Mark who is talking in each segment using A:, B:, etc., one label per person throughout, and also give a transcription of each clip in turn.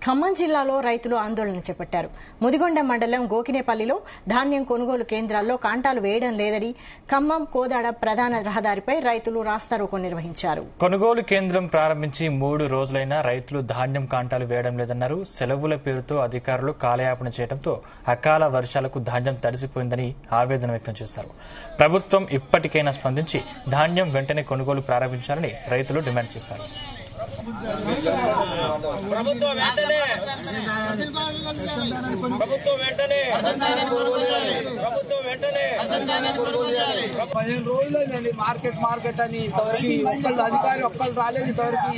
A: ఖమ్మం జిల్లాలో రైతులు ఆందోళన చేపట్టారు. ముదిగొండ మండలం గోకినేపల్లిలో ధాన్యం కొనుగోలు కేంద్రాల్లో కాంటాలు వేయడం లేదని ఖమ్మం కోదాడ ప్రధాన రహదారిపై రైతులు రాస్తారోకో నిర్వహించారు.
B: కొనుగోలు కేంద్రం ప్రారంభించి 3 రోజులైనా రైతులు ధాన్యం కాంటాలు వేయడం లేదన్నారు. సెలవుల పేరుతో అధికారులు కాలయాపన చేయడంతో అకాల వర్షాలకు ధాన్యం తడిసిపోయిందని ఆవేదన వ్యక్తం చేశారు. ప్రభుత్వం ఇప్పటికైనా స్పందించి ధాన్యం వెంటనే కొనుగోలు ప్రారంభించాలని రైతులు డిమాండ్ చేశారు.
C: ప్రభుత్వం వెంటనే
D: 15 రోజులైందండి మార్కెట్ అని ఇంతవరకు అధికారి ఒక్కళ్ళు రాలేదు. ఇంతవరకు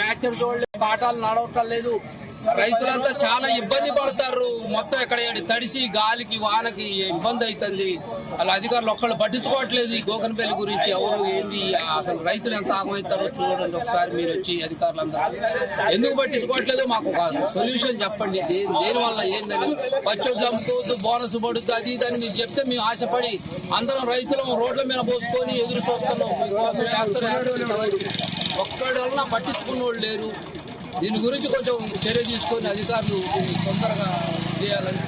D: మ్యాచర్ చూడలేదు, కాటాలు నడవటం లేదు. రైతులంతా చాలా ఇబ్బంది పడతారు. మొత్తం ఎక్కడ తడిసి గాలికి వానకి ఇబ్బంది అవుతుంది. అలా అధికారులు ఒక్కళ్ళు పట్టించుకోవట్లేదు ఈ గోకనపల్లి గురించి. ఎవరు ఏంది అసలు రైతులు ఎంత ఆగమవుతారో చూడండి ఒకసారి మీరు వచ్చి. అధికారులందరూ ఎందుకు పట్టించుకోవట్లేదో మాకు ఒక సొల్యూషన్ చెప్పండి. దేని వల్ల ఏందని పచ్చొడ్లు అమ్ముకోవద్దు, బోనస్ పడుద్దు, అది ఇదని మీరు చెప్తే మేము ఆశపడి అందరం రైతులం రోడ్ల మీద పోసుకొని ఎదురు చూస్తున్నాం. మీకోసం చేస్తారు. ఒక్కడన్నా పట్టించుకున్న వాళ్ళు లేరు. దీని గురించి కొంచెం చర్య తీసుకొని అధికారులు తొందరగా చేయాలని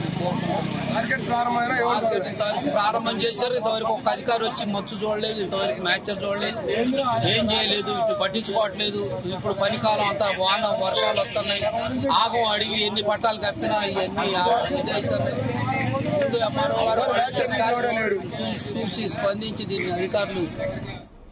D: మార్కెట్ ప్రారంభం చేశారు. ఇంతవరకు ఒక అధికారి వచ్చి మచ్చు చూడలేదు, ఇంతవరకు మ్యాచర్ చూడలేదు, ఏం చేయలేదు, ఇప్పుడు పట్టించుకోవట్లేదు. ఇప్పుడు పనికాలం అంతా వర్షాలు వస్తున్నాయి. ఆగం అడిగి ఎన్ని పట్టాలు కప్పినా ఇవన్నీ ఇదవుతున్నాయి. ఎంఆర్ఓ గారు చూసి స్పందించి దీన్ని అధికారులు